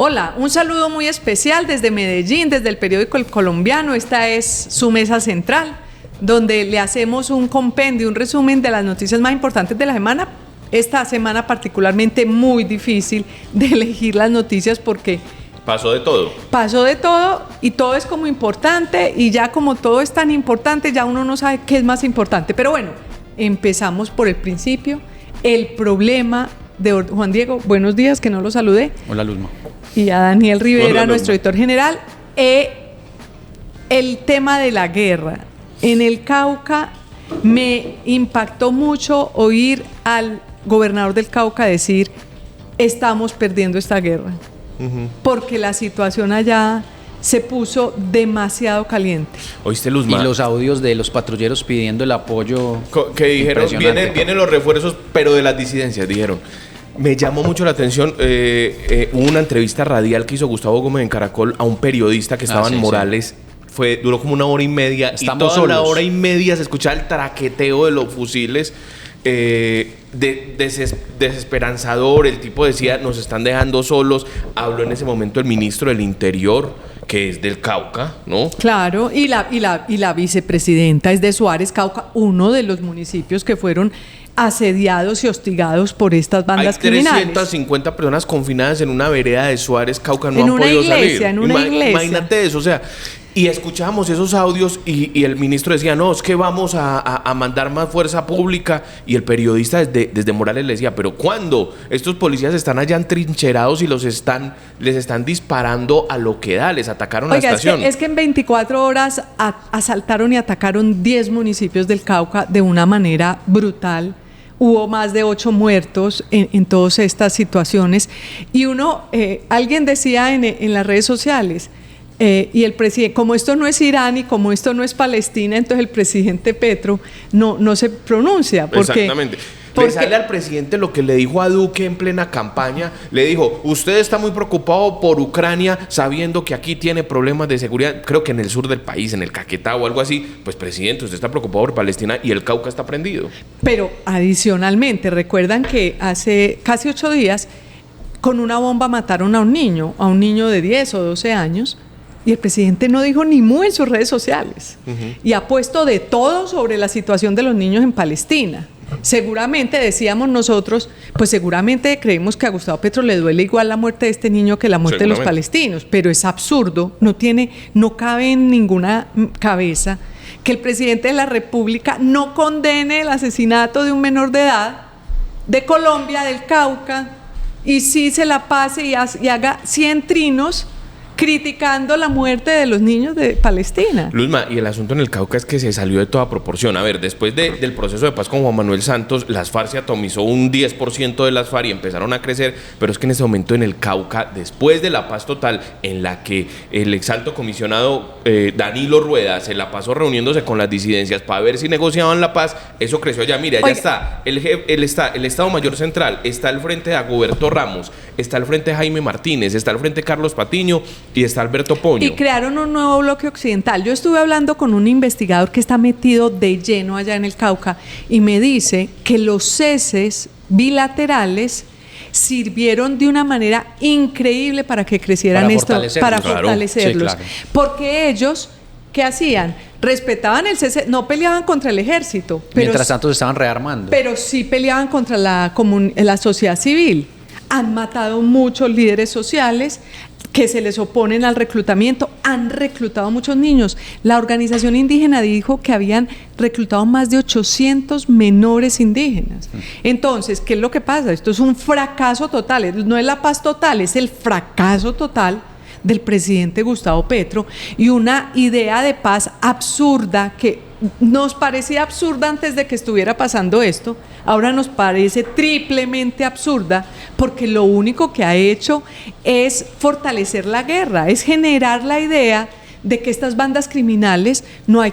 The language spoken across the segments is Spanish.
Hola, un saludo muy especial desde Medellín, desde el periódico El Colombiano. Esta es su mesa central, donde le hacemos un compendio, un resumen de las noticias más importantes de la semana. Esta semana particularmente muy difícil de elegir las noticias porque pasó de todo. Pasó de todo y todo es como importante, y ya como todo es tan importante, ya uno no sabe qué es más importante. Pero bueno, empezamos por el principio. El problema de Juan Diego, buenos días, que no lo saludé. Hola, Luzma. Y a Daniel Rivera, Hola, nuestro editor general. El tema de la guerra. En el Cauca me impactó mucho oír al gobernador del Cauca decir: estamos perdiendo esta guerra. Porque la situación allá se puso demasiado caliente. ¿Oíste, Luzma? Y los audios de los patrulleros pidiendo el apoyo. Que dijeron, vienen los refuerzos, pero de las disidencias, dijeron. Me llamó mucho la atención, hubo una entrevista radial que hizo Gustavo Gómez en Caracol a un periodista que estaba en Morales. Sí. Duró como 1 hora y media. Estamos y toda solos. La hora y media se escuchaba el traqueteo de los fusiles. Desesperanzador. El tipo decía: nos están dejando solos. Habló en ese momento el ministro del Interior, que es del Cauca, ¿no? Claro, y la vicepresidenta es de Suárez, Cauca, uno de los municipios que fueron asediados y hostigados por estas bandas criminales. Hay 350 personas confinadas en una vereda de Suárez, Cauca, no han podido salir. En una iglesia. Imagínate eso, o sea, y escuchábamos esos audios y el ministro decía: no, es que vamos a mandar más fuerza pública, y el periodista desde Morales le decía: pero ¿cuándo? Estos policías están allá entrincherados y les están disparando a lo que da, les atacaron la estación. Es que en 24 horas asaltaron y atacaron 10 municipios del Cauca de una manera brutal. Hubo más de 8 muertos en todas estas situaciones. Y alguien decía en las redes sociales, y el presidente, como esto no es Irán y como esto no es Palestina, entonces el presidente Petro no se pronuncia. Exactamente. Le sale al presidente lo que le dijo a Duque en plena campaña. Le dijo: usted está muy preocupado por Ucrania, sabiendo que aquí tiene problemas de seguridad, creo que en el sur del país, en el Caquetá o algo así. Pues, presidente, usted está preocupado por Palestina y el Cauca está prendido. Pero adicionalmente, recuerdan que hace casi 8 días con una bomba mataron a un niño de 10 o 12 años, y el presidente no dijo ni mu en sus redes sociales. Y ha puesto de todo sobre la situación de los niños en Palestina. Seguramente, decíamos nosotros, pues seguramente creemos que a Gustavo Petro le duele igual la muerte de este niño que la muerte de los palestinos, pero es absurdo, no cabe en ninguna cabeza que el presidente de la República no condene el asesinato de un menor de edad de Colombia, del Cauca, y sí se la pase y haga 100 trinos criticando la muerte de los niños de Palestina. Luzma, y el asunto en el Cauca es que se salió de toda proporción. A ver, después del proceso de paz con Juan Manuel Santos, las FARC se atomizó un 10% de las FARC y empezaron a crecer, pero es que en ese momento en el Cauca, después de la paz total, en la que el exalto comisionado Danilo Rueda se la pasó reuniéndose con las disidencias para ver si negociaban la paz, eso creció allá. Mira, allá está el Estado Mayor Central, está el frente de Agoberto Ramos, está el frente de Jaime Martínez, está el frente de Carlos Patiño y está Alberto Poño. Y crearon un nuevo bloque occidental. Yo estuve hablando con un investigador que está metido de lleno allá en el Cauca y me dice que los ceses bilaterales sirvieron de una manera increíble para que crecieran para fortalecerlos. Sí, claro. Porque ellos, ¿qué hacían? Respetaban el cese, no peleaban contra el ejército. Mientras tanto se estaban rearmando. Pero sí peleaban contra la sociedad civil. Han matado muchos líderes sociales que se les oponen al reclutamiento, han reclutado muchos niños. La organización indígena dijo que habían reclutado más de 800 menores indígenas. Entonces, ¿qué es lo que pasa? Esto es un fracaso total, no es la paz total, es el fracaso total del presidente Gustavo Petro y una idea de paz absurda que nos parecía absurda antes de que estuviera pasando esto, ahora nos parece triplemente absurda porque lo único que ha hecho es fortalecer la guerra, es generar la idea de que estas bandas criminales no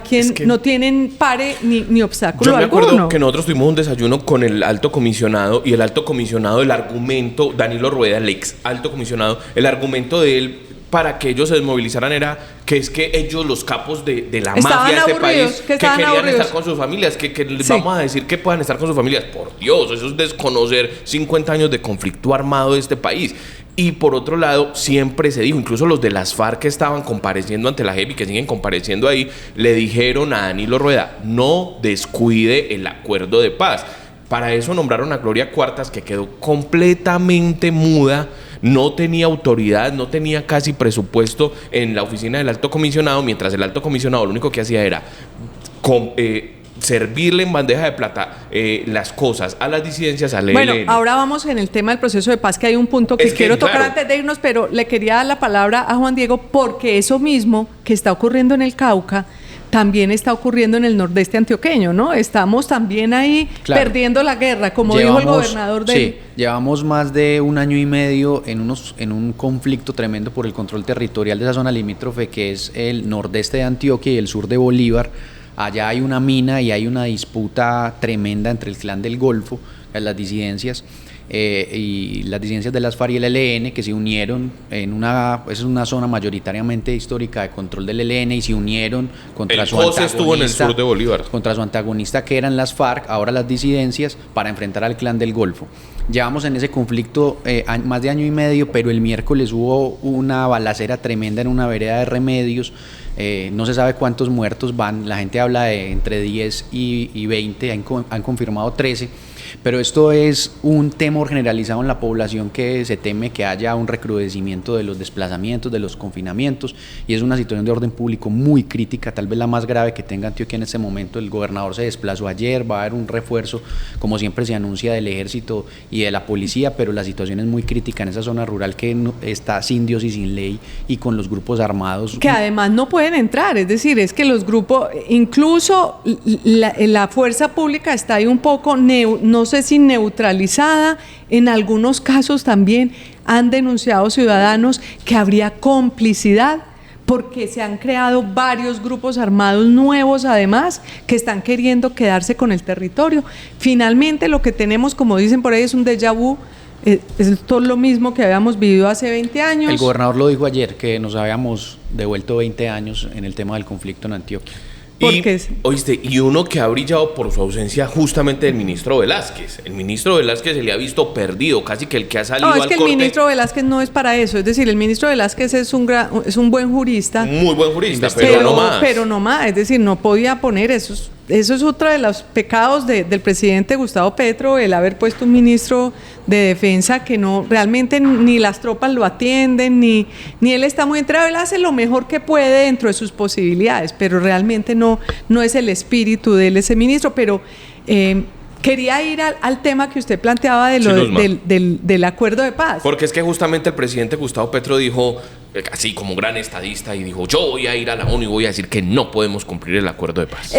tienen pare ni obstáculo alguno. Yo me acuerdo que nosotros tuvimos un desayuno con el alto comisionado y el alto comisionado, el argumento, Danilo Rueda, el ex alto comisionado, el argumento de él para que ellos se desmovilizaran era que es que ellos, los capos de la Estaban mafia de este aburridos, país, que que estaban querían aburridos. estar con sus familias, que les Sí. vamos a decir que puedan estar con sus familias. Por Dios, eso es desconocer 50 años de conflicto armado de este país. Y por otro lado, siempre se dijo, incluso los de las FARC que estaban compareciendo ante la JEP y que siguen compareciendo ahí, le dijeron a Danilo Rueda, no descuide el acuerdo de paz. Para eso nombraron a Gloria Cuartas, que quedó completamente muda, no tenía autoridad, no tenía casi presupuesto en la oficina del alto comisionado, mientras el alto comisionado lo único que hacía era servirle en bandeja de plata las cosas a las disidencias, al ELN. Bueno, ahora vamos en el tema del proceso de paz, que hay un punto que Es que, quiero tocar claro. antes de irnos, pero le quería dar la palabra a Juan Diego porque eso mismo que está ocurriendo en el Cauca también está ocurriendo en el nordeste antioqueño, ¿no? Estamos también ahí Claro. perdiendo la guerra, como dijo el gobernador del... Sí, llevamos más de un año y medio en un conflicto tremendo por el control territorial de esa zona limítrofe que es el nordeste de Antioquia y el sur de Bolívar. Allá hay una mina y hay una disputa tremenda entre el clan del Golfo, las disidencias, y las disidencias de las FARC y el ELN, que se unieron es una zona mayoritariamente histórica de control del ELN, y se unieron contra El su COSE estuvo en el sur de Bolívar. contra su antagonista, que eran las FARC, ahora las disidencias, para enfrentar al clan del Golfo. Llevamos en ese conflicto más de año y medio, pero el miércoles hubo una balacera tremenda en una vereda de Remedios. No se sabe cuántos muertos van, la gente habla de entre 10 y 20, han confirmado 13, pero esto es un temor generalizado en la población, que se teme que haya un recrudecimiento de los desplazamientos, de los confinamientos, y es una situación de orden público muy crítica, tal vez la más grave que tenga Antioquia en este momento. El gobernador se desplazó ayer, va a haber un refuerzo, como siempre se anuncia, del ejército y de la policía, pero la situación es muy crítica en esa zona rural que está sin Dios y sin ley, y con los grupos armados. Que además no pueden entrar, es decir, es que los grupos, incluso la fuerza pública está ahí un poco, no sé si neutralizada, en algunos casos también han denunciado ciudadanos que habría complicidad, porque se han creado varios grupos armados nuevos además que están queriendo quedarse con el territorio. Finalmente lo que tenemos, como dicen por ahí, es un déjà vu. Es todo lo mismo que habíamos vivido hace 20 años. El gobernador lo dijo ayer, que nos habíamos devuelto 20 años en el tema del conflicto en Antioquia. Oíste, y uno que ha brillado por su ausencia justamente el ministro Velázquez. El ministro Velázquez se le ha visto perdido, casi que el que ha salido No, es al que corte. el ministro Velázquez no es para eso. Es decir, el ministro Velázquez es un buen jurista. Muy buen jurista, pero no más. Pero no más. Es decir, no podía poner eso. Eso es otro de los pecados del presidente Gustavo Petro, el haber puesto un ministro de defensa que no, realmente ni las tropas lo atienden, ni él está muy enterado. Él hace lo mejor que puede dentro de sus posibilidades, pero realmente no es el espíritu de él, ese ministro. Pero quería ir al tema que usted planteaba de del acuerdo de paz. Porque es que justamente el presidente Gustavo Petro dijo, así como gran estadista, y dijo, yo voy a ir a la ONU y voy a decir que no podemos cumplir el acuerdo de paz.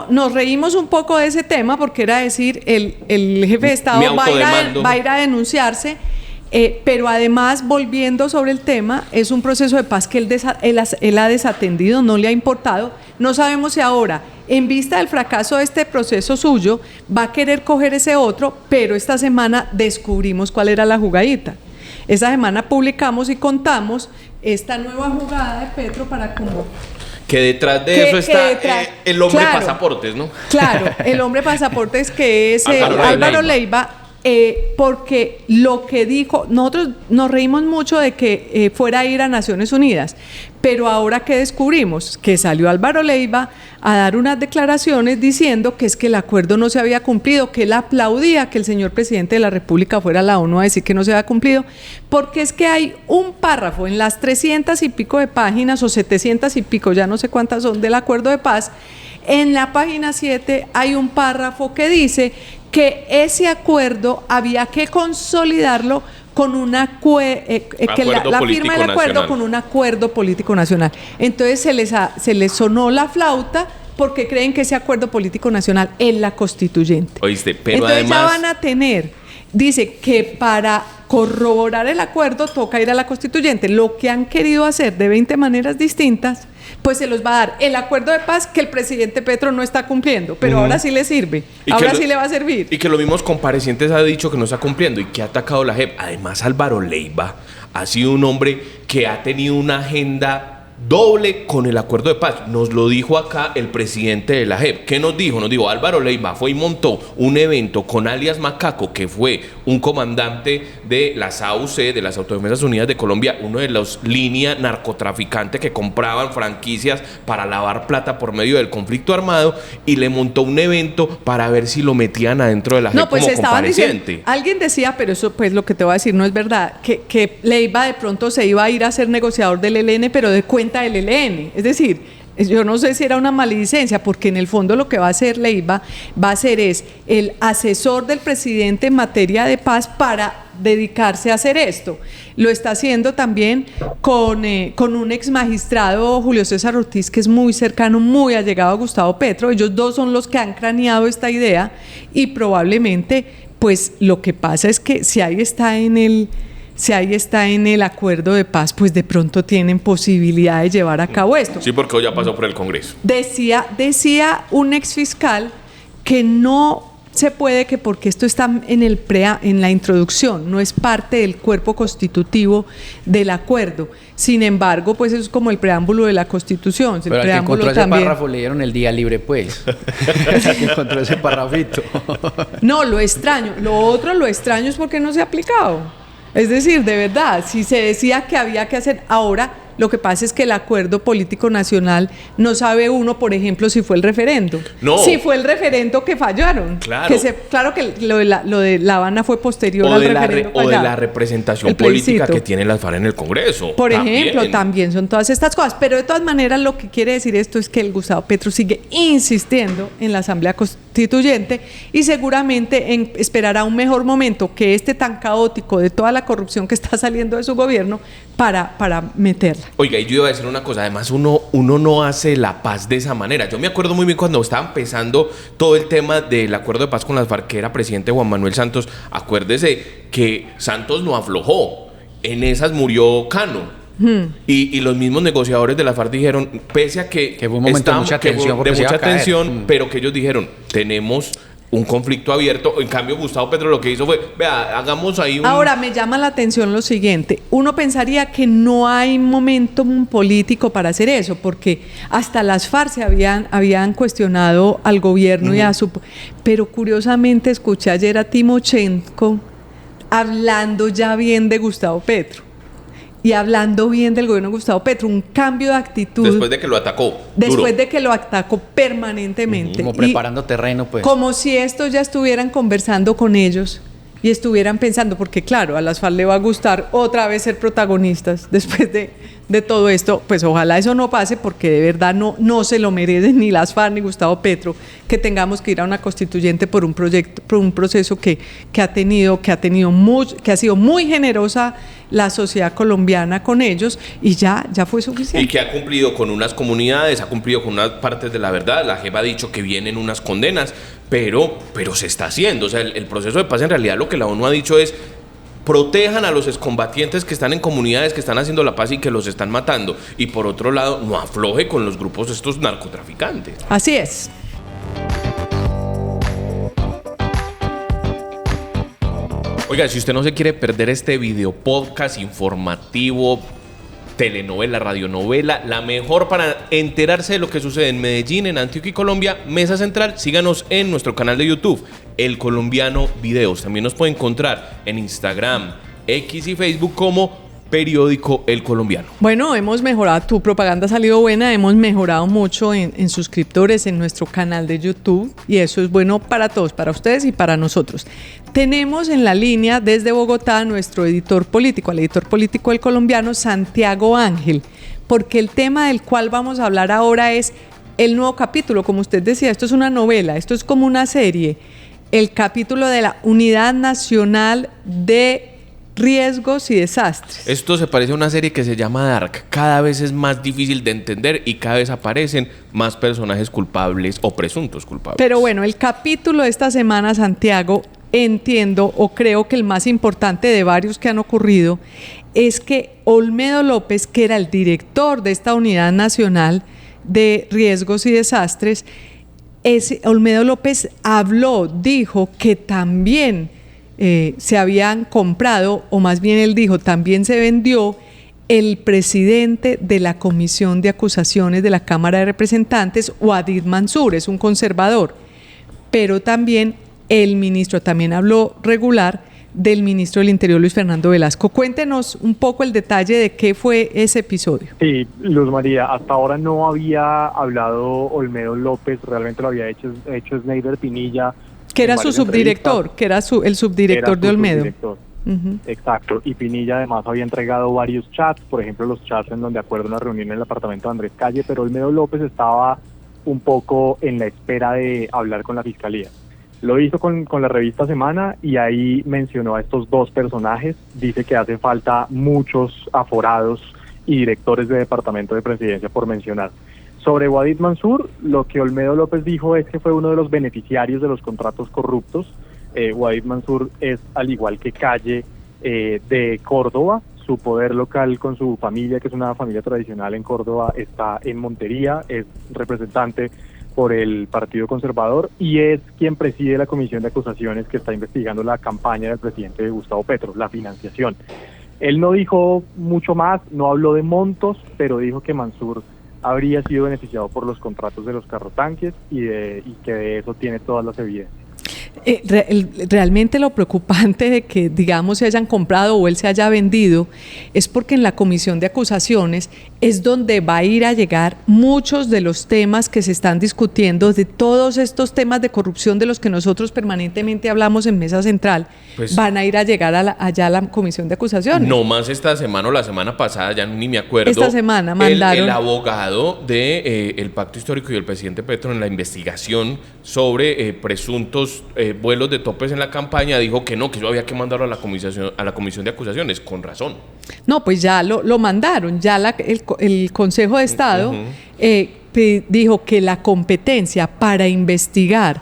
Nos reímos un poco de ese tema porque era decir, el jefe de Estado va a ir a denunciarse, pero además, volviendo sobre el tema, es un proceso de paz que él ha desatendido, no le ha importado. No sabemos si ahora, en vista del fracaso de este proceso suyo, va a querer coger ese otro, pero esta semana descubrimos cuál era la jugadita. Esa semana publicamos y contamos esta nueva jugada de Petro para como... Que detrás de eso está el hombre claro, pasaportes, ¿no? Claro, el hombre pasaportes, que es Álvaro Leiva, porque lo que dijo, nosotros nos reímos mucho de que fuera a ir a Naciones Unidas, pero ahora que descubrimos que salió Álvaro Leiva a dar unas declaraciones diciendo que es que el acuerdo no se había cumplido, que él aplaudía que el señor presidente de la República fuera a la ONU a decir que no se había cumplido, porque es que hay un párrafo en las 300 y pico de páginas o 700 y pico, ya no sé cuántas son, del acuerdo de paz. En la página 7 hay un párrafo que dice que ese acuerdo había que consolidarlo con la firma del acuerdo con un acuerdo político nacional. Entonces se les sonó la flauta porque creen que ese acuerdo político nacional es la constituyente. Oíste, pero entonces además ya van a tener, dice que para corroborar el acuerdo toca ir a la constituyente. Lo que han querido hacer de 20 maneras distintas, pues se los va a dar el acuerdo de paz que el presidente Petro no está cumpliendo, pero ahora sí le sirve, ahora sí le va a servir. Y que los mismos comparecientes ha dicho que no está cumpliendo y que ha atacado la JEP. Además, Álvaro Leiva ha sido un hombre que ha tenido una agenda doble con el acuerdo de paz. Nos lo dijo acá el presidente de la JEP. ¿Qué nos dijo? Nos dijo, Álvaro Leiva fue y montó un evento con alias Macaco, que fue un comandante de las AUC, de las Autodefensas Unidas de Colombia, uno de los líneas narcotraficantes que compraban franquicias para lavar plata por medio del conflicto armado, y le montó un evento para ver si lo metían adentro de la JEP como compareciente. Alguien decía, pero eso pues lo que te voy a decir no es verdad, que Leiva de pronto se iba a ir a ser negociador del ELN, pero de cuenta del ELN. Es decir, yo no sé si era una maledicencia, porque en el fondo lo que va a hacer Leiva es el asesor del presidente en materia de paz para dedicarse a hacer esto. Lo está haciendo también con un ex magistrado, Julio César Ortiz, que es muy cercano, muy allegado a Gustavo Petro. Ellos dos son los que han craneado esta idea, y probablemente pues lo que pasa es que si ahí está en el acuerdo de paz, pues de pronto tienen posibilidad de llevar a cabo esto. Sí, porque hoy ya pasó por el Congreso. Decía un ex fiscal que no se puede, que porque esto está en la introducción, no es parte del cuerpo constitutivo del acuerdo. Sin embargo, pues eso es como el preámbulo de la Constitución. Pero al que encontró ese párrafo le dieron el día libre, pues. El que encontró ese párrafito. No, lo extraño es porque no se ha aplicado. Es decir, de verdad, si se decía que había que hacer, ahora lo que pasa es que el acuerdo político nacional no sabe uno, por ejemplo, si fue el referendo. No. Si fue el referendo que fallaron. Claro. Claro que lo de La Habana fue posterior al referendo o de la representación política que tienen las FARC en el Congreso. Por ejemplo, también son todas estas cosas. Pero de todas maneras, lo que quiere decir esto es que el Gustavo Petro sigue insistiendo en la Asamblea Constituyente, y seguramente esperará un mejor momento que este tan caótico de toda la corrupción que está saliendo de su gobierno para meterla. Oiga, y yo iba a decir una cosa, además uno no hace la paz de esa manera. Yo me acuerdo muy bien cuando estaba empezando todo el tema del acuerdo de paz con las FARC, que era presidente Juan Manuel Santos. Acuérdese que Santos no aflojó, en esas murió Cano. Y los mismos negociadores de la FARC dijeron, pese a que fue un momento de mucha tensión, pero que ellos dijeron, tenemos un conflicto abierto. En cambio, Gustavo Petro lo que hizo fue, vea, hagamos ahí un... Ahora, me llama la atención lo siguiente. Uno pensaría que no hay momentum político para hacer eso, porque hasta las FARC se habían cuestionado al gobierno y a su... Pero curiosamente escuché ayer a Timochenko hablando ya bien de Gustavo Petro. Y hablando bien del gobierno de Gustavo Petro, un cambio de actitud. Después de que lo atacó. Después de que lo atacó permanentemente. Como preparando terreno, pues. Como si estos ya estuvieran conversando con ellos y estuvieran pensando, porque claro, a las FARC le va a gustar otra vez ser protagonistas después de todo esto. Pues ojalá eso no pase, porque de verdad no se lo merecen ni las FARC ni Gustavo Petro, que tengamos que ir a una constituyente por un proceso que ha sido muy generosa la sociedad colombiana con ellos, y ya fue suficiente. Y que ha cumplido con unas comunidades, ha cumplido con unas partes de la verdad. La JEP ha dicho que vienen unas condenas, pero se está haciendo. O sea, el proceso de paz, en realidad lo que la ONU ha dicho es: protejan a los excombatientes que están en comunidades que están haciendo la paz y que los están matando. Y por otro lado, no afloje con los grupos estos narcotraficantes. Así es. Oiga, si usted no se quiere perder este video podcast informativo, telenovela, radionovela, la mejor para enterarse de lo que sucede en Medellín, en Antioquia y Colombia, Mesa Central, síganos en nuestro canal de YouTube, El Colombiano Videos. También nos puede encontrar en Instagram, X y Facebook como Periódico El Colombiano. Bueno, hemos mejorado, tu propaganda ha salido buena, hemos mejorado mucho en suscriptores en nuestro canal de YouTube, y eso es bueno para todos, para ustedes y para nosotros. Tenemos en la línea desde Bogotá nuestro editor político, al editor político del Colombiano, Santiago Ángel, porque el tema del cual vamos a hablar ahora es el nuevo capítulo. Como usted decía, esto es una novela, esto es como una serie, el capítulo de la Unidad Nacional de Riesgos y Desastres. Esto se parece a una serie que se llama Dark. Cada vez es más difícil de entender y cada vez aparecen más personajes culpables o presuntos culpables. Pero bueno, el capítulo de esta semana, Santiago, entiendo o creo que el más importante de varios que han ocurrido es que Olmedo López, que era el director de esta Unidad Nacional de Riesgos y Desastres, Olmedo López dijo que también se habían comprado, o más bien él dijo, también se vendió el presidente de la Comisión de Acusaciones de la Cámara de Representantes, Wadid Mansur, es un conservador, pero también el ministro, también habló regular del ministro del Interior, Luis Fernando Velasco. Cuéntenos un poco el detalle de qué fue ese episodio. Sí, Luz María, hasta ahora no había hablado Olmedo López, realmente lo había hecho Sneider Pinilla. Que era su subdirector, que era el subdirector de Olmedo. Subdirector. Exacto, y Pinilla además había entregado varios chats, por ejemplo los chats en donde acuerda una reunión en el apartamento de Andrés Calle, pero Olmedo López estaba un poco en la espera de hablar con la fiscalía. Lo hizo con la revista Semana y ahí mencionó a estos dos personajes, dice que hace falta muchos aforados y directores de departamento de presidencia por mencionar. Sobre Wadid Mansur, lo que Olmedo López dijo es que fue uno de los beneficiarios de los contratos corruptos. Wadid Mansur es, al igual que Calle, de Córdoba. Su poder local con su familia, que es una familia tradicional en Córdoba, está en Montería, es representante por el Partido Conservador y es quien preside la comisión de acusaciones que está investigando la campaña del presidente Gustavo Petro, la financiación. Él no dijo mucho más, no habló de montos, pero dijo que Mansur habría sido beneficiado por los contratos de los carrotanques y que de eso tiene todas las evidencias. Realmente lo preocupante de que, digamos, se hayan comprado o él se haya vendido es porque en la comisión de acusaciones es donde va a ir a llegar muchos de los temas que se están discutiendo, de todos estos temas de corrupción de los que nosotros permanentemente hablamos en Mesa Central, pues, van a ir a llegar allá a la comisión de acusaciones. No más esta semana o la semana pasada, ya ni me acuerdo. Esta semana mandaron el abogado del Pacto Histórico y el presidente Petro en la investigación sobre presuntos vuelos de topes en la campaña, dijo que no, que eso había que mandarlo a la comisión de acusaciones, con razón. No, pues ya lo mandaron, ya el Consejo de Estado dijo que la competencia para investigar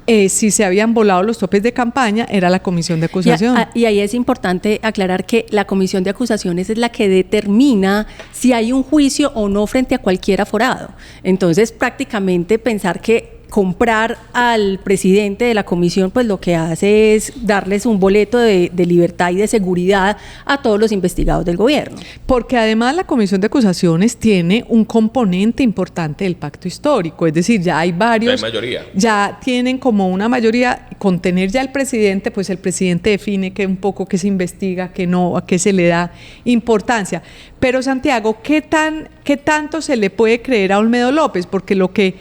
si se habían volado los topes de campaña era la comisión de acusación. Y ahí es importante aclarar que la comisión de acusaciones es la que determina si hay un juicio o no frente a cualquier aforado. Entonces, prácticamente pensar que comprar al presidente de la comisión, pues lo que hace es darles un boleto de libertad y de seguridad a todos los investigados del gobierno. Porque además la comisión de acusaciones tiene un componente importante del pacto histórico, es decir, ya hay varios, hay mayoría. Ya tienen como una mayoría, con tener ya el presidente, pues el presidente define que un poco qué se investiga, qué no, a qué se le da importancia. Pero Santiago, ¿qué tanto se le puede creer a Olmedo López? Porque lo que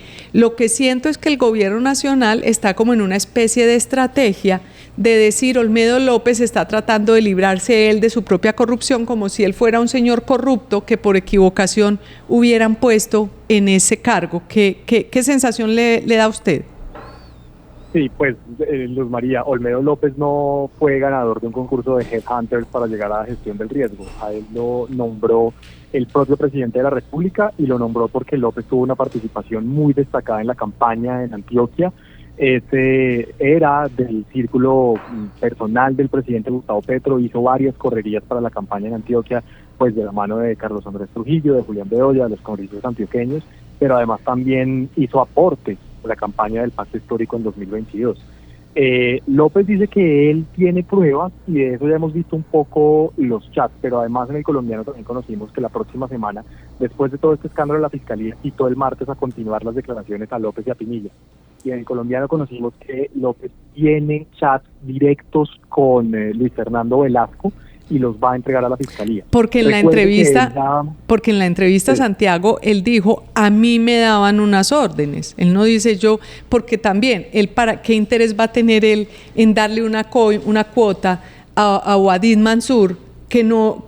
siento es que el gobierno nacional está como en una especie de estrategia de decir Olmedo López está tratando de librarse él de su propia corrupción, como si él fuera un señor corrupto que por equivocación hubieran puesto en ese cargo. ¿Qué sensación le da a usted? Sí, pues Luz María, Olmedo López no fue ganador de un concurso de Headhunters para llegar a la gestión del riesgo. A él lo nombró el propio presidente de la República y lo nombró porque López tuvo una participación muy destacada en la campaña en Antioquia. Ese era del círculo personal del presidente Gustavo Petro, hizo varias correrías para la campaña en Antioquia, pues de la mano de Carlos Andrés Trujillo, de Julián Bedoya, de los congresistas antioqueños, pero además también hizo aportes a la campaña del Pacto Histórico en 2022. López dice que él tiene pruebas y de eso ya hemos visto un poco los chats, pero además en El Colombiano también conocimos que la próxima semana, después de todo este escándalo de la Fiscalía, citó el martes a continuar las declaraciones a López y a Pinilla. Y en El Colombiano conocimos que López tiene chats directos con Luis Fernando Velasco y los va a entregar a la Fiscalía. Porque en la entrevista, sí, Santiago, él dijo, a mí me daban unas órdenes. Él no dice yo, porque también, ¿qué interés va a tener él en darle una cuota a Wadid Mansur que no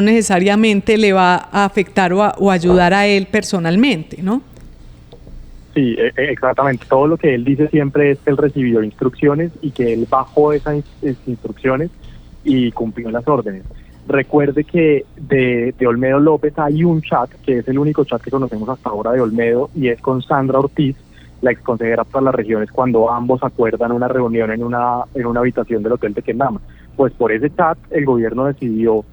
necesariamente le va a afectar o ayudar a él personalmente, ¿no? Sí, exactamente. Todo lo que él dice siempre es que él recibió instrucciones y que él bajó esas instrucciones y cumplió las órdenes. Recuerde que de Olmedo López hay un chat, que es el único chat que conocemos hasta ahora de Olmedo, y es con Sandra Ortiz, la exconsejera para las regiones, cuando ambos acuerdan una reunión en una habitación del Hotel de Quendama. Pues por ese chat el gobierno decidió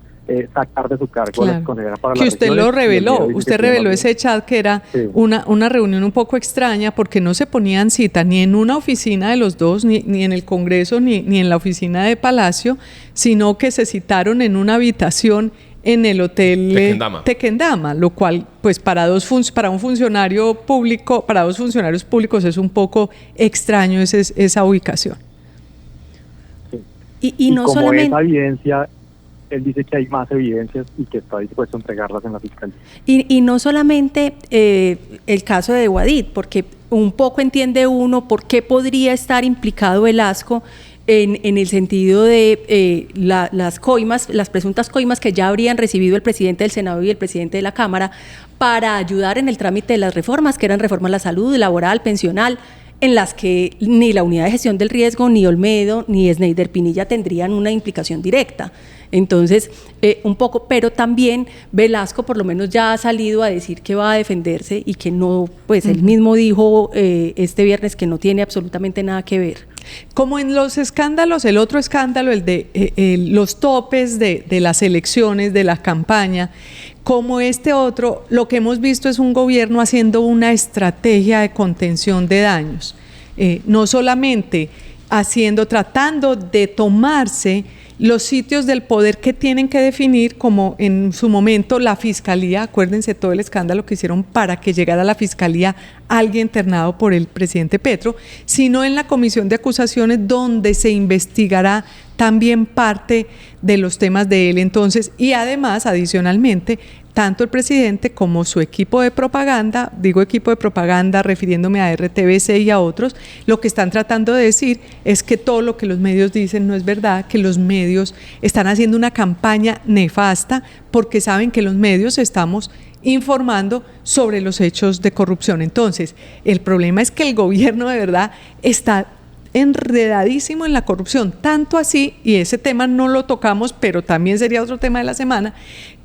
sacar de su cargo a la exconsejera para las regiones. Que usted lo reveló, usted reveló ese chat que era sí, una reunión un poco extraña porque no se ponían cita ni en una oficina de los dos, ni en el Congreso, ni en la oficina de Palacio, sino que se citaron en una habitación en el hotel Tequendama. Tequendama, lo cual pues para un funcionario público, para dos funcionarios públicos es un poco extraño esa ubicación. Y no como solamente... esa evidencia, él dice que hay más evidencias y que está dispuesto a entregarlas en la fiscalía. Y no solamente el caso de Guadid, porque un poco entiende uno por qué podría estar implicado Velasco en el sentido de las coimas, las presuntas coimas que ya habrían recibido el presidente del Senado y el presidente de la Cámara para ayudar en el trámite de las reformas, que eran reformas a la salud, laboral, pensional, en las que ni la Unidad de Gestión del Riesgo, ni Olmedo, ni Sneider Pinilla tendrían una implicación directa. Entonces, un poco, pero también Velasco por lo menos ya ha salido a decir que va a defenderse y que no, pues él mismo dijo este viernes que no tiene absolutamente nada que ver. Como en los escándalos, el otro escándalo, el de los topes de las elecciones, de la campaña, como este otro, lo que hemos visto es un gobierno haciendo una estrategia de contención de daños, no solamente tratando de tomarse los sitios del poder que tienen que definir, como en su momento la Fiscalía, acuérdense todo el escándalo que hicieron para que llegara a la Fiscalía alguien internado por el presidente Petro, sino en la Comisión de Acusaciones, donde se investigará también parte de los temas de él. Entonces, y además, adicionalmente, tanto el presidente como su equipo de propaganda, digo equipo de propaganda refiriéndome a RTBC y a otros, lo que están tratando de decir es que todo lo que los medios dicen no es verdad, que los medios están haciendo una campaña nefasta porque saben que los medios estamos informando sobre los hechos de corrupción. Entonces, el problema es que el gobierno de verdad está enredadísimo en la corrupción, tanto así, y ese tema no lo tocamos, pero también sería otro tema de la semana,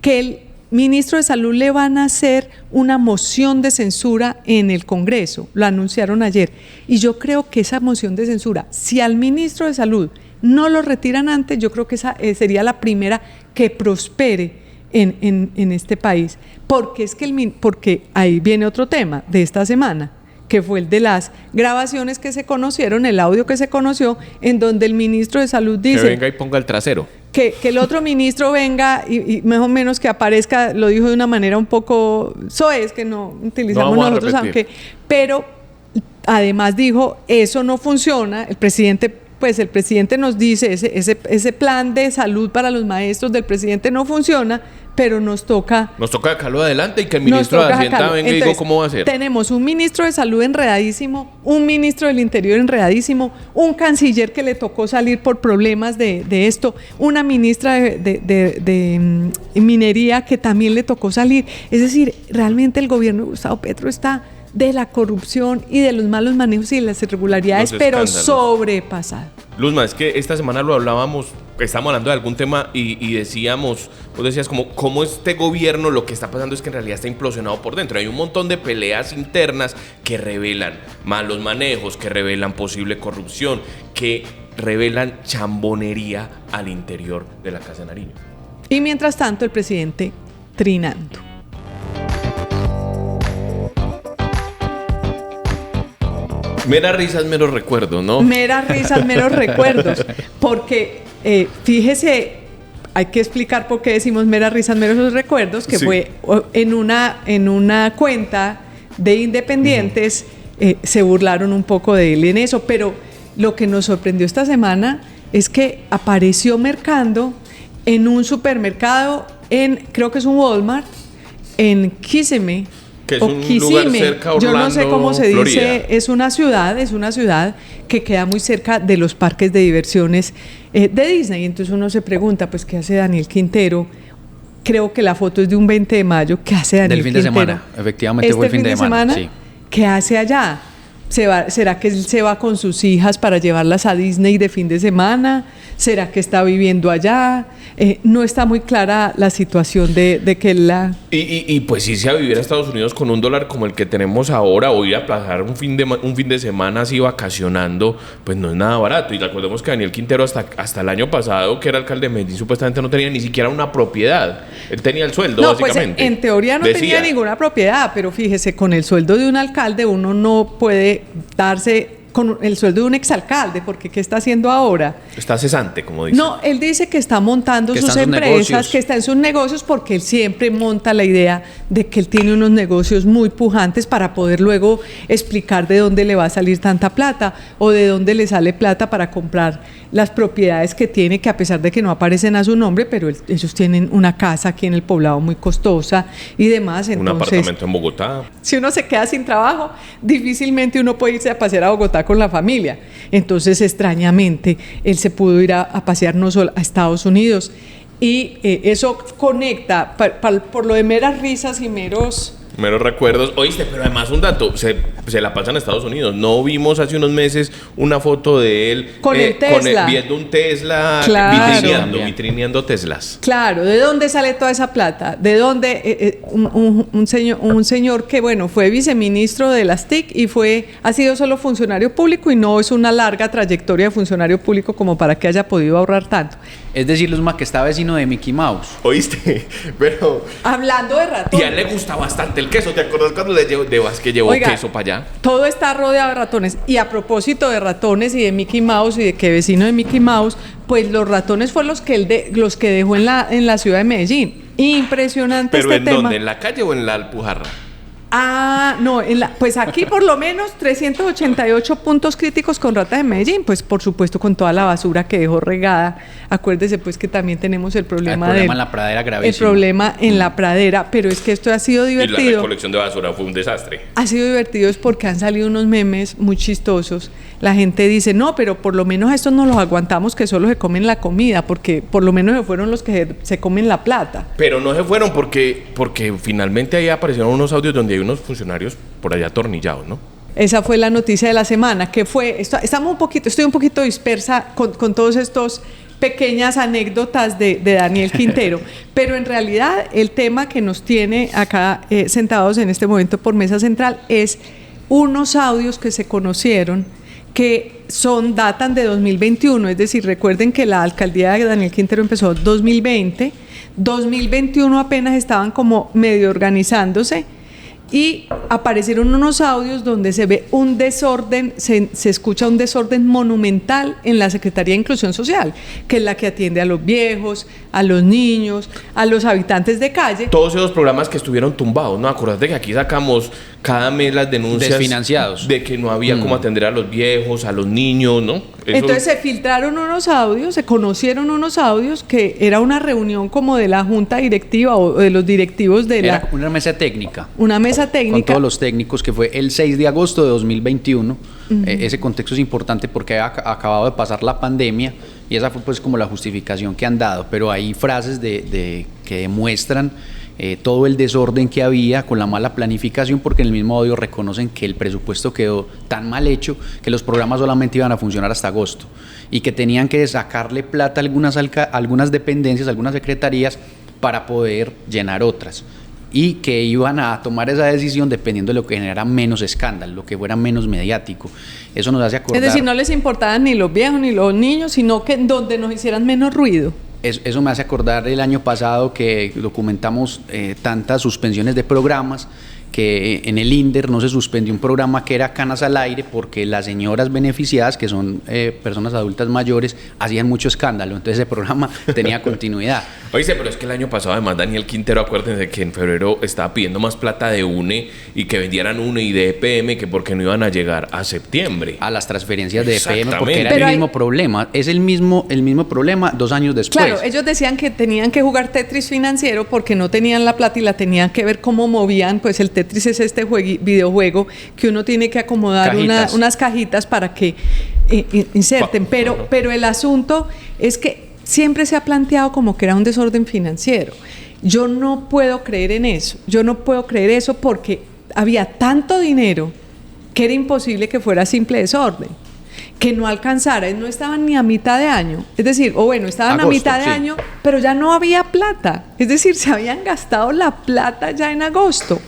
que el ministro de Salud le van a hacer una moción de censura en el Congreso, lo anunciaron ayer, y yo creo que esa moción de censura, si al ministro de Salud no lo retiran antes, yo creo que esa sería la primera que prospere en este país, porque es que porque ahí viene otro tema de esta semana, que fue el de las grabaciones que se conocieron, el audio que se conoció, en donde el ministro de Salud dice... Que venga y ponga el trasero. Que el otro ministro venga y más o menos que aparezca, lo dijo de una manera un poco soez, que no utilizamos nosotros, pero además dijo, eso no funciona, el presidente nos dice, ese plan de salud para los maestros del presidente no funciona, pero nos toca sacarlo adelante y que el ministro de Hacienda venga y diga cómo va a ser. Tenemos un ministro de Salud enredadísimo, un ministro del Interior enredadísimo, un canciller que le tocó salir por problemas de esto, una ministra de Minería que también le tocó salir. Es decir, realmente el gobierno de Gustavo Petro está de la corrupción y de los malos manejos y de las irregularidades, pero sobrepasado. Luzma, es que esta semana lo hablábamos, estábamos hablando de algún tema y decíamos, vos decías como este gobierno lo que está pasando es que en realidad está implosionado por dentro. Hay un montón de peleas internas que revelan malos manejos, que revelan posible corrupción, que revelan chambonería al interior de la Casa de Nariño. Y mientras tanto el presidente trinando. Meras risas, meros recuerdos, ¿no? Meras risas, meros recuerdos. Porque, fíjese, hay que explicar por qué decimos meras risas, meros recuerdos, que sí. Fue en una cuenta de independientes, se burlaron un poco de él en eso, pero lo que nos sorprendió esta semana es que apareció mercando en un supermercado, creo que es un Walmart, en Kissimmee, que es un lugar cerca a Orlando, yo no sé cómo se Florida. Dice, es una ciudad que queda muy cerca de los parques de diversiones de Disney. Entonces uno se pregunta, pues, ¿qué hace Daniel Quintero? Creo que la foto es de un 20 de mayo. ¿Qué hace Daniel Quintero? Del fin de semana, efectivamente fue el fin de semana. Sí. ¿Qué hace allá? ¿Será que él se va con sus hijas para llevarlas a Disney de fin de semana? ¿Será que está viviendo allá? No está muy clara la situación de que él la... Y pues irse a vivir a Estados Unidos con $1 como el que tenemos ahora, o ir a pasar un fin de semana así vacacionando, pues no es nada barato. Y recordemos que Daniel Quintero hasta el año pasado, que era alcalde de Medellín, supuestamente no tenía ni siquiera una propiedad. Él tenía el sueldo, básicamente. Pues en teoría no tenía ninguna propiedad, pero fíjese, con el sueldo de un alcalde uno no puede darse con el sueldo de un exalcalde, porque ¿qué está haciendo ahora? Está cesante, como dice. No, él dice que está montando Que sus está en sus empresas, negocios. que está en sus negocios, porque él siempre monta la idea de que él tiene unos negocios muy pujantes para poder luego explicar de dónde le va a salir tanta plata o de dónde le sale plata para comprar las propiedades que tiene, que a pesar de que no aparecen a su nombre, pero ellos tienen una casa aquí en el Poblado muy costosa y demás. Un Entonces, apartamento en Bogotá. si uno se queda sin trabajo, difícilmente uno puede irse a pasear a Bogotá con la familia. Entonces, extrañamente, él se pudo ir a pasear no solo a Estados Unidos. Y eso conecta, por lo de meras risas y meros recuerdos. Oíste, pero además un dato, se la pasa en Estados Unidos. No vimos hace unos meses una foto de él con el Tesla. viendo un Tesla, Claro. vitrineando Teslas. Claro, ¿de dónde sale toda esa plata? ¿De dónde un señor que, bueno, fue viceministro de las TIC y ha sido solo funcionario público y no es una larga trayectoria de funcionario público como para que haya podido ahorrar tanto? Es decir, Luzma, que está vecino de Mickey Mouse. Oíste, pero... Hablando de Y ratones. a él le gusta bastante el queso. ¿Te acuerdas cuando le llevó Oiga, queso para allá? Todo está rodeado de ratones. Y a propósito de ratones y de Mickey Mouse y de que vecino de Mickey Mouse, pues los ratones fueron los que dejó en la ciudad de Medellín. Impresionante ¿Pero este en tema. dónde? ¿En la calle o en la Alpujarra? Ah, no, pues aquí por lo menos 388 puntos críticos con ratas en Medellín, pues por supuesto con toda la basura que dejó regada. Acuérdese pues que también tenemos el problema en la pradera gravísimo. El problema en la pradera, pero es que esto ha sido Y la divertido. recolección de basura fue un desastre. Ha sido divertido es porque han salido unos memes muy chistosos. La gente dice, no, pero por lo menos estos no los aguantamos que solo se comen la comida, porque por lo menos se fueron los que se comen la plata. Pero no se fueron porque finalmente ahí aparecieron unos audios donde hay unos funcionarios por allá atornillados, ¿no? Esa fue la noticia de la semana, que fue, estoy un poquito dispersa con todos estos pequeñas anécdotas de Daniel Quintero, pero en realidad el tema que nos tiene acá sentados en este momento por Mesa Central es unos audios que se conocieron que datan de 2021, es decir, recuerden que la alcaldía de Daniel Quintero empezó en 2021 apenas estaban como medio organizándose y aparecieron unos audios donde se ve un desorden, se escucha un desorden monumental en la Secretaría de Inclusión Social, que es la que atiende a los viejos, a los niños, a los habitantes de calle. Todos esos programas que estuvieron tumbados, ¿no? Acuérdate que aquí sacamos cada mes las denuncias desfinanciados de que no había cómo atender a los viejos, a los niños, ¿no? Eso... Entonces se filtraron unos audios, se conocieron unos audios que era una reunión como de la junta directiva o de los directivos de Era una mesa técnica. Una mesa técnica. Con todos los técnicos, que fue el 6 de agosto de 2021. Ese contexto es importante porque ha acabado de pasar la pandemia y esa fue pues como la justificación que han dado, pero hay frases que demuestran todo el desorden que había con la mala planificación, porque en el mismo audio reconocen que el presupuesto quedó tan mal hecho que los programas solamente iban a funcionar hasta agosto y que tenían que sacarle plata a algunas dependencias, algunas secretarías para poder llenar otras, y que iban a tomar esa decisión dependiendo de lo que generara menos escándalo, lo que fuera menos mediático. Eso nos hace acordar... Es decir, no les importaban ni los viejos ni los niños, sino que donde nos hicieran menos ruido. Eso me hace acordar el año pasado que documentamos tantas suspensiones de programas, que en el INDER no se suspendió un programa que era Canas al Aire porque las señoras beneficiadas, que son personas adultas mayores, hacían mucho escándalo, entonces ese programa tenía continuidad. Oíste, pero es que el año pasado además Daniel Quintero, acuérdense que en febrero estaba pidiendo más plata de UNE y que vendieran UNE y de EPM, que porque no iban a llegar a septiembre. A las transferencias de EPM, porque Exactamente. era Pero el hay- mismo problema, es el mismo problema 2 años después. Claro, ellos decían que tenían que jugar Tetris financiero porque no tenían la plata y la tenían que ver cómo movían, pues el Tetris es este videojuego que uno tiene que acomodar Cajitas. unas cajitas para que inserten, pero el asunto es que siempre se ha planteado como que era un desorden financiero. Yo no puedo creer en eso, porque había tanto dinero que era imposible que fuera simple desorden, que no alcanzara, no estaban ni a mitad de año, es decir, estaban a Agosto, mitad de sí. año, pero ya no había plata, es decir, se habían gastado la plata ya en agosto.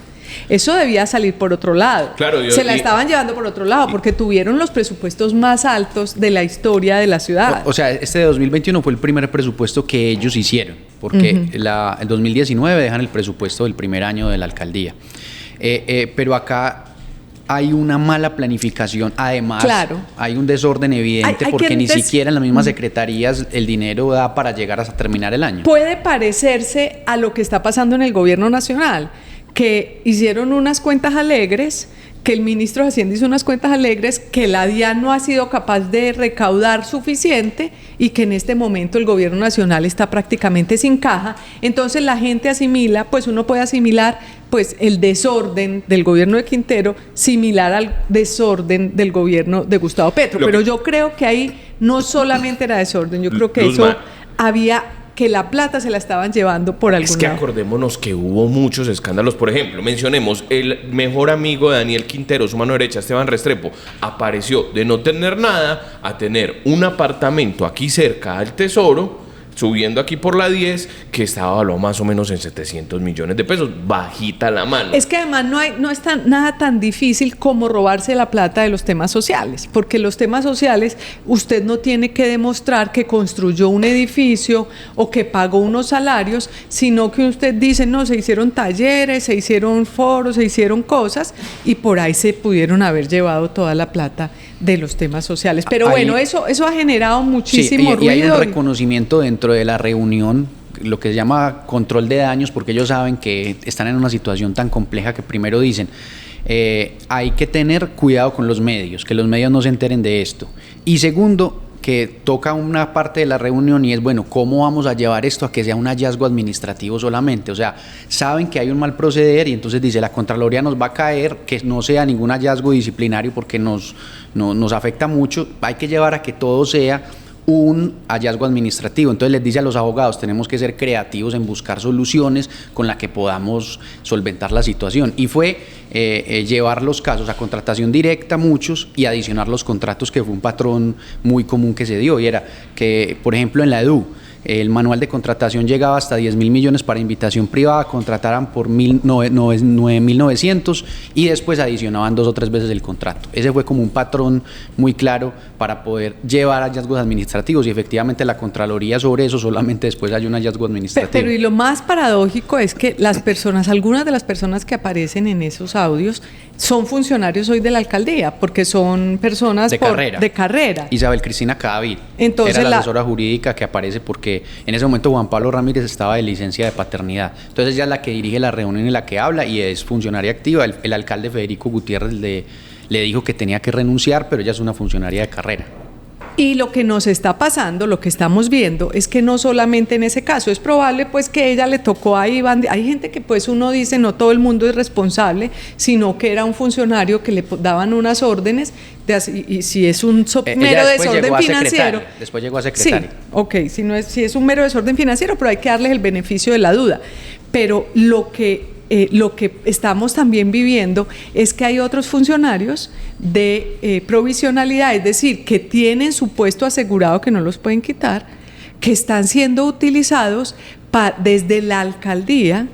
Eso debía salir por otro lado. Claro, se la estaban llevando por otro lado porque tuvieron los presupuestos más altos de la historia de la ciudad. O sea, este de 2021 fue el primer presupuesto que ellos hicieron, porque el 2019 dejan el presupuesto del primer año de la alcaldía. Pero acá hay una mala planificación. Además, claro, hay un desorden evidente porque ni siquiera en las mismas secretarías el dinero da para llegar a terminar el año. Puede parecerse a lo que está pasando en el gobierno nacional, que hicieron unas cuentas alegres, que el ministro de Hacienda hizo unas cuentas alegres, que la DIAN no ha sido capaz de recaudar suficiente y que en este momento el gobierno nacional está prácticamente sin caja. Entonces la gente asimila, pues uno puede asimilar pues el desorden del gobierno de Quintero similar al desorden del gobierno de Gustavo Petro. Pero yo creo que ahí no solamente era desorden, yo creo que Luzma, eso había, que la plata se la estaban llevando por algún Es que lado. acordémonos que hubo muchos escándalos. Por ejemplo, mencionemos el mejor amigo de Daniel Quintero, su mano derecha, Esteban Restrepo, apareció de no tener nada a tener un apartamento aquí cerca al Tesoro, subiendo aquí por la 10, que estaba valuado más o menos en 700 millones de pesos, bajita la mano. Es que además no es nada tan difícil como robarse la plata de los temas sociales, porque los temas sociales usted no tiene que demostrar que construyó un edificio o que pagó unos salarios, sino que usted dice, no, se hicieron talleres, se hicieron foros, se hicieron cosas, y por ahí se pudieron haber llevado toda la plata de los temas sociales. Pero ahí, bueno, eso ha generado muchísimo ruido. Y hay un reconocimiento dentro de la reunión, lo que se llama control de daños, porque ellos saben que están en una situación tan compleja que primero dicen, hay que tener cuidado con los medios, que los medios no se enteren de esto. Y segundo, que toca una parte de la reunión y es, bueno, ¿cómo vamos a llevar esto a que sea un hallazgo administrativo solamente? O sea, saben que hay un mal proceder y entonces dice, la Contraloría nos va a caer, que no sea ningún hallazgo disciplinario porque nos afecta mucho, hay que llevar a que todo sea un hallazgo administrativo. Entonces les dice a los abogados, tenemos que ser creativos en buscar soluciones con las que podamos solventar la situación. Y fue llevar los casos a contratación directa, muchos, y adicionar los contratos, que fue un patrón muy común que se dio, y era que, por ejemplo, en la EDU, el manual de contratación llegaba hasta 10.000 millones para invitación privada, contrataran por 9.900 y después adicionaban 2 o 3 veces el contrato. Ese fue como un patrón muy claro para poder llevar hallazgos administrativos, y efectivamente la Contraloría sobre eso solamente después hay un hallazgo administrativo. Pero y lo más paradójico es que las personas, algunas de las personas que aparecen en esos audios son funcionarios hoy de la alcaldía, porque son personas de carrera. Isabel Cristina Cadavid Entonces, era la asesora jurídica que aparece porque en ese momento Juan Pablo Ramírez estaba de licencia de paternidad. Entonces ella es la que dirige la reunión y la que habla y es funcionaria activa. El alcalde Federico Gutiérrez le dijo que tenía que renunciar, pero ella es una funcionaria de carrera. Y lo que nos está pasando, lo que estamos viendo, es que no solamente en ese caso, es probable pues que ella le tocó a Iván, hay gente que pues uno dice no todo el mundo es responsable, sino que era un funcionario que le daban unas órdenes, y si es un mero desorden financiero. Después llegó a secretario. Sí, ok, si es un mero desorden financiero, pero hay que darles el beneficio de la duda. Pero lo que estamos también viviendo es que hay otros funcionarios de provisionalidad, es decir, que tienen su puesto asegurado, que no los pueden quitar, que están siendo utilizados desde la alcaldía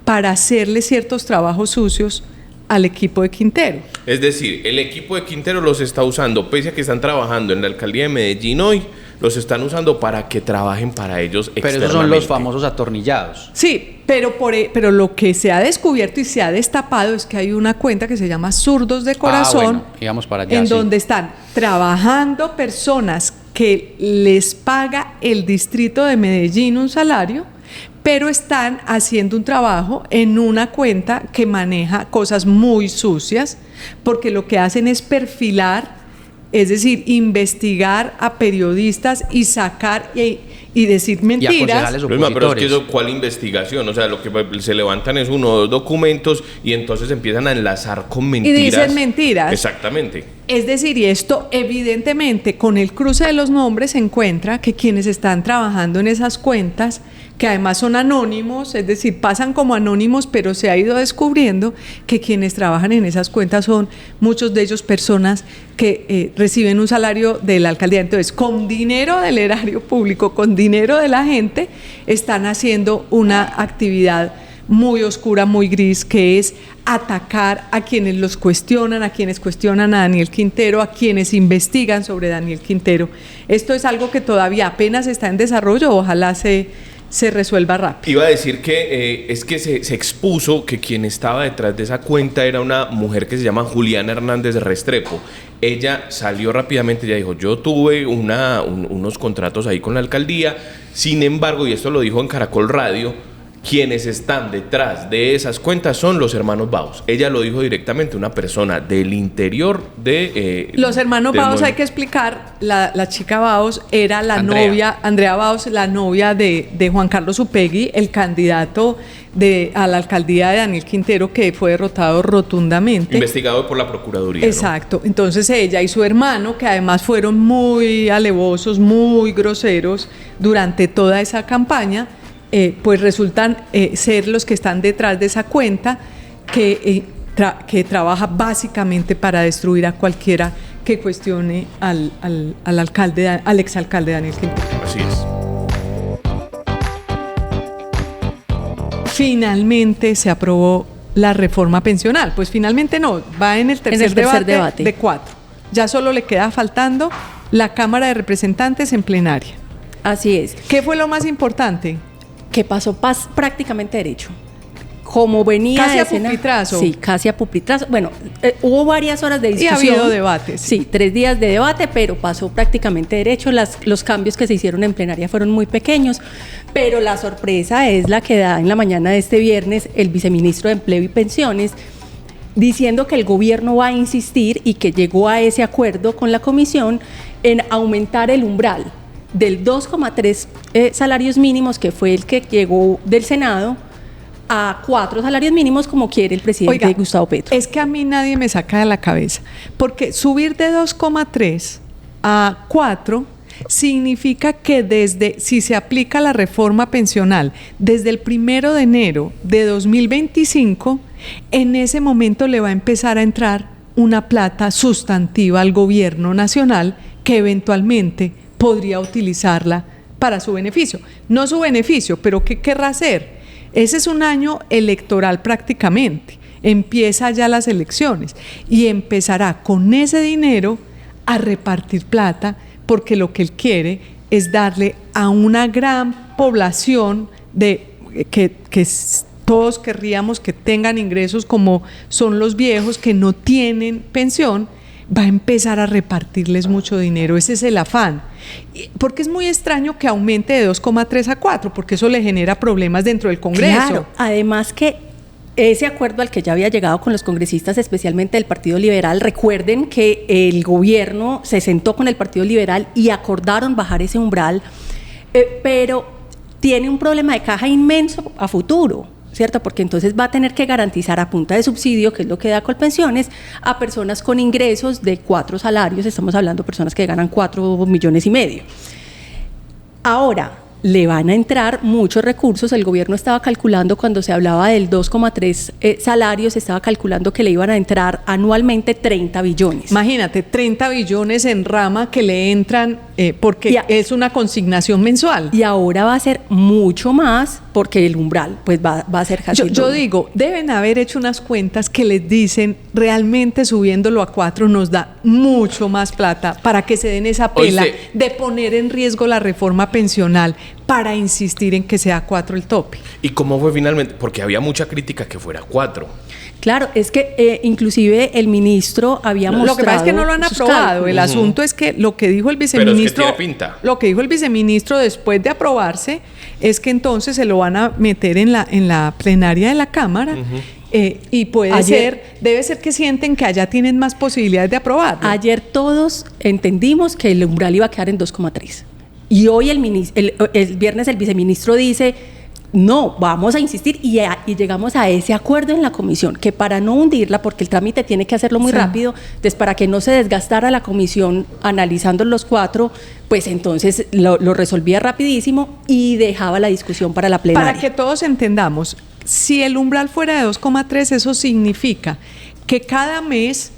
para hacerle ciertos trabajos sucios al equipo de Quintero. Es decir, el equipo de Quintero los está usando, pese a que están trabajando en la alcaldía de Medellín hoy, los están usando para que trabajen para ellos externamente. Pero esos son los famosos atornillados. Sí, pero lo que se ha descubierto y se ha destapado es que hay una cuenta que se llama Zurdos de Corazón, íbamos para allá, en donde están trabajando personas que les paga el distrito de Medellín un salario, pero están haciendo un trabajo en una cuenta que maneja cosas muy sucias, porque lo que hacen es perfilar, es decir, investigar a periodistas y sacar y decir mentiras. Y aconsejarles opositores. Pero es que eso, ¿cuál investigación? O sea, lo que se levantan es 1 o 2 documentos y entonces empiezan a enlazar con mentiras. Y dicen mentiras. Exactamente. Es decir, y esto evidentemente con el cruce de los nombres se encuentra que quienes están trabajando en esas cuentas, que además son anónimos, es decir, pasan como anónimos, pero se ha ido descubriendo que quienes trabajan en esas cuentas son muchos de ellos personas que reciben un salario de la alcaldía. Entonces, con dinero del erario público, con dinero de la gente, están haciendo una actividad muy oscura, muy gris, que es atacar a quienes los cuestionan, a quienes cuestionan a Daniel Quintero, a quienes investigan sobre Daniel Quintero. Esto es algo que todavía apenas está en desarrollo, ojalá se se resuelva rápido. Iba a decir que es que se expuso que quien estaba detrás de esa cuenta era una mujer que se llama Juliana Hernández Restrepo. Ella salió rápidamente, ella dijo, yo tuve unos contratos ahí con la alcaldía, sin embargo, y esto lo dijo en Caracol Radio, quienes están detrás de esas cuentas son los hermanos Baus. Ella lo dijo directamente, una persona del interior de... los hermanos Baus, hay que explicar, la chica Baus era la novia, Andrea Baus, la novia de Juan Carlos Upegui, el candidato a la alcaldía de Daniel Quintero, que fue derrotado rotundamente. Investigado por la Procuraduría. Exacto. ¿No? Entonces ella y su hermano, que además fueron muy alevosos, muy groseros durante toda esa campaña, pues resultan ser los que están detrás de esa cuenta que trabaja básicamente para destruir a cualquiera que cuestione al exalcalde Daniel Quintero. Así es. Finalmente se aprobó la reforma pensional. Pues finalmente no, va en el tercer debate de 4. Ya solo le queda faltando la Cámara de Representantes en plenaria. Así es. ¿Qué fue lo más importante? Que pasó prácticamente derecho. Como venía casi de a pupitrazo. Sí, casi a pupitrazo. Bueno, hubo varias horas de discusión. Y ha habido debates. Sí, 3 días de debate, pero pasó prácticamente derecho. Los cambios que se hicieron en plenaria fueron muy pequeños, pero la sorpresa es la que da en la mañana de este viernes el viceministro de Empleo y Pensiones, diciendo que el gobierno va a insistir y que llegó a ese acuerdo con la comisión en aumentar el umbral del 2,3 salarios mínimos, que fue el que llegó del Senado, a 4 salarios mínimos, como quiere el presidente Gustavo Petro. Es que a mí nadie me saca de la cabeza, porque subir de 2,3 a 4 significa que si se aplica la reforma pensional desde el 1 de enero de 2025, en ese momento le va a empezar a entrar una plata sustantiva al gobierno nacional que eventualmente podría utilizarla para su beneficio. No su beneficio, pero ¿qué querrá hacer? Ese es un año electoral prácticamente. Empieza ya las elecciones y empezará con ese dinero a repartir plata, porque lo que él quiere es darle a una gran población que todos querríamos que tengan ingresos, como son los viejos que no tienen pensión. Va a empezar a repartirles mucho dinero. Ese es el afán. Porque es muy extraño que aumente de 2,3 a 4, porque eso le genera problemas dentro del Congreso. Claro, además que ese acuerdo al que ya había llegado con los congresistas, especialmente del Partido Liberal, recuerden que el gobierno se sentó con el Partido Liberal y acordaron bajar ese umbral, pero tiene un problema de caja inmenso a futuro, ¿cierto? Porque entonces va a tener que garantizar a punta de subsidio, que es lo que da Colpensiones, a personas con ingresos de 4 salarios, estamos hablando de personas que ganan 4,5 millones. Ahora, le van a entrar muchos recursos. El gobierno estaba calculando, cuando se hablaba del 2,3 salarios, estaba calculando que le iban a entrar anualmente 30 billones. Imagínate, 30 billones en rama que le entran porque es una consignación mensual. Y ahora va a ser mucho más, porque el umbral pues va a ser casi yo digo, deben haber hecho unas cuentas que les dicen, realmente subiéndolo a 4 nos da mucho más plata para que se den esa pela de poner en riesgo la reforma pensional, para insistir en que sea 4 el tope. ¿Y cómo fue finalmente? Porque había mucha crítica que fuera 4. Claro, es que inclusive el ministro había mostrado. Lo que pasa es que no lo han aprobado. El asunto es que lo que dijo el viceministro. Pero es que tiene pinta. Lo que dijo el viceministro después de aprobarse es que entonces se lo van a meter en la plenaria de la Cámara. Y debe ser que sienten que allá tienen más posibilidades de aprobarlo. Ayer todos entendimos que el umbral iba a quedar en 2,3. Y hoy el viernes el viceministro dice, no, vamos a insistir, y llegamos a ese acuerdo en la comisión, que para no hundirla, porque el trámite tiene que hacerlo muy rápido, entonces para que no se desgastara la comisión analizando los 4, pues entonces lo resolvía rapidísimo y dejaba la discusión para la plenaria. Para que todos entendamos, si el umbral fuera de 2,3, eso significa que cada mes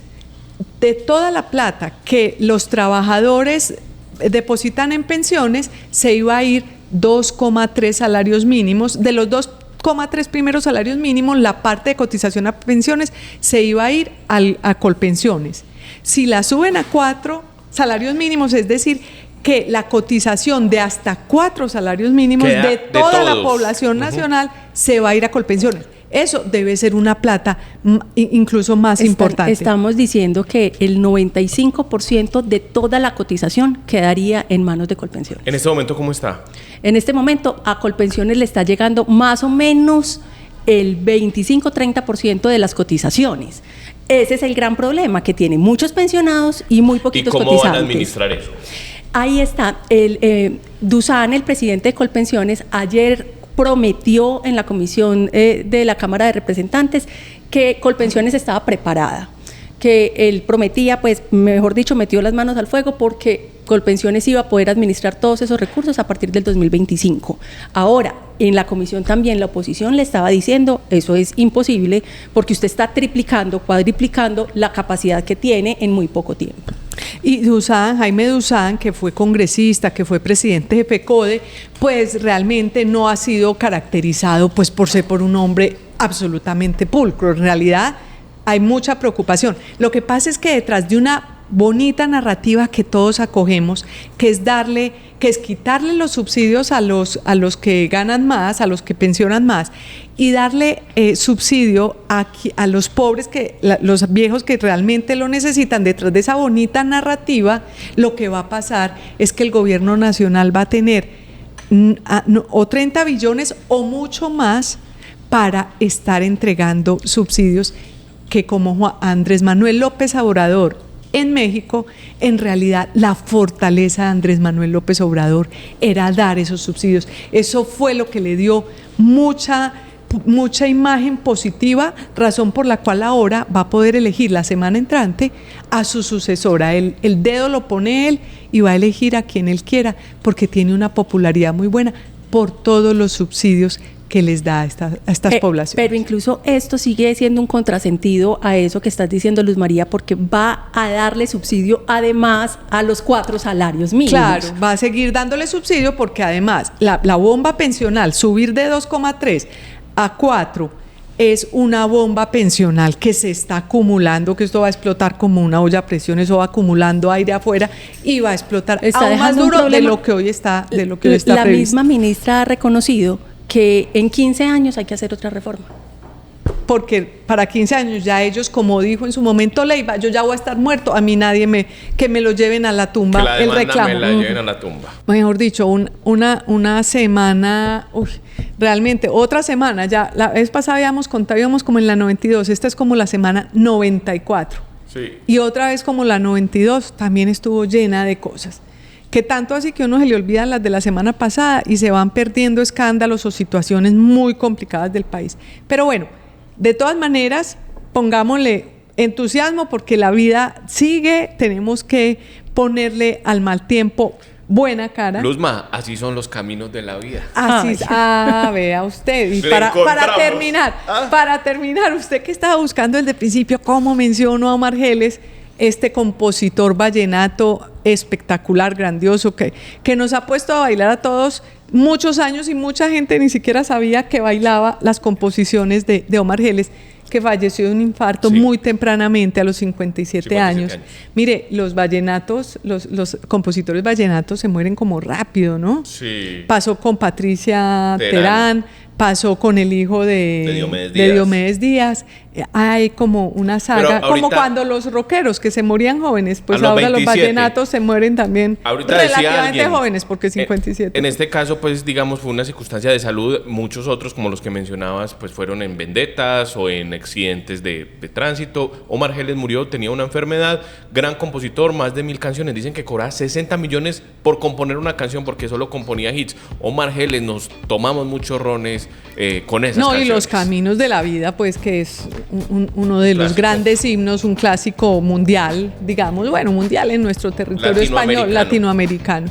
de toda la plata que los trabajadores depositan en pensiones, se iba a ir 2,3 salarios mínimos. De los 2,3 primeros salarios mínimos, la parte de cotización a pensiones se iba a ir a Colpensiones. Si la suben a 4 salarios mínimos, es decir, que la cotización de hasta 4 salarios mínimos Queda de de toda la todos. población nacional se va a ir a Colpensiones. Eso debe ser una plata incluso más importante. Estamos diciendo que el 95% de toda la cotización quedaría en manos de Colpensiones. ¿En este momento cómo está? En este momento a Colpensiones le está llegando más o menos el 25-30% de las cotizaciones. Ese es el gran problema, que tiene muchos pensionados y muy ¿Y poquitos cómo cotizantes. van a administrar eso? Ahí está. Dusan, el presidente de Colpensiones, ayer prometió en la comisión de la Cámara de Representantes que Colpensiones estaba preparada, que él prometía, pues mejor dicho, metió las manos al fuego porque Colpensiones iba a poder administrar todos esos recursos a partir del 2025. Ahora, en la comisión también la oposición le estaba diciendo, eso es imposible porque usted está triplicando, cuadriplicando la capacidad que tiene en muy poco tiempo. Y Dusan, Jaime Dusan, que fue congresista, que fue presidente de FECODE, pues realmente no ha sido caracterizado pues por un hombre absolutamente pulcro. En realidad hay mucha preocupación. Lo que pasa es que detrás de una bonita narrativa que todos acogemos, que es quitarle los subsidios a los que ganan más, a los que pensionan más, y darle subsidio a los pobres, los viejos que realmente lo necesitan. Detrás de esa bonita narrativa, lo que va a pasar es que el gobierno nacional va a tener o 30 billones o mucho más para estar entregando subsidios que, como Andrés Manuel López Obrador en México, en realidad la fortaleza de Andrés Manuel López Obrador era dar esos subsidios. Eso fue lo que le dio mucha imagen positiva, razón por la cual ahora va a poder elegir la semana entrante a su sucesora. El dedo lo pone él y va a elegir a quien él quiera, porque tiene una popularidad muy buena por todos los subsidios que les da a estas poblaciones. Pero incluso esto sigue siendo un contrasentido a eso que estás diciendo, Luz María, porque va a darle subsidio además a los 4 salarios mínimos. Claro, va a seguir dándole subsidio porque además la bomba pensional, subir de 2,3 a 4, es una bomba pensional que se está acumulando, que esto va a explotar como una olla a presión, eso va acumulando aire afuera y va a explotar aún más duro de lo que hoy está previsto. La misma ministra ha reconocido que en 15 años hay que hacer otra reforma. Porque para 15 años ya ellos, como dijo en su momento Leiva, yo ya voy a estar muerto, a mí nadie que me lo lleven a la tumba, que la el reclamo. me la lleven a la tumba. Mejor dicho, una semana, realmente otra semana, ya la vez pasada íbamos como en la 92, esta es como la semana 94. Sí. Y otra vez como la 92 también estuvo llena de cosas. Que tanto así que uno se le olvidan las de la semana pasada y se van perdiendo escándalos o situaciones muy complicadas del país. Pero bueno, de todas maneras, pongámosle entusiasmo porque la vida sigue, tenemos que ponerle al mal tiempo buena cara. Luzma, así son los caminos de la vida. Así, vea usted. Y para terminar, usted que estaba buscando desde el principio, cómo menciono a Omar Geles, este compositor vallenato espectacular, grandioso, que nos ha puesto a bailar a todos muchos años y mucha gente ni siquiera sabía que bailaba las composiciones de Omar Geles, que falleció de un infarto muy tempranamente a los 57 años. Mire, los vallenatos, los compositores vallenatos se mueren como rápido, ¿no? Sí. Pasó con Patricia Terán, pasó con el hijo de Diomedes Díaz. Hay como una saga, ahorita, como cuando los rockeros que se morían jóvenes, pues ahora 27. Los vallenatos se mueren también relativamente jóvenes, porque 57. En este caso, pues digamos, fue una circunstancia de salud. Muchos otros, como los que mencionabas, pues fueron en vendetas o en accidentes de tránsito. Omar Geles murió, tenía una enfermedad, gran compositor, más de 1000 canciones. Dicen que cobraba 60 millones por componer una canción porque solo componía hits. Omar Geles, nos tomamos muchos rones con esas canciones. Y los caminos de la vida, pues que es uno de los grandes himnos, un clásico mundial, digamos, mundial en nuestro territorio español, latinoamericano.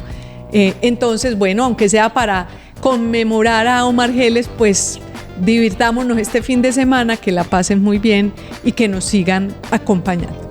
Entonces, aunque sea para conmemorar a Omar Geles, pues divirtámonos este fin de semana, que la pasen muy bien y que nos sigan acompañando.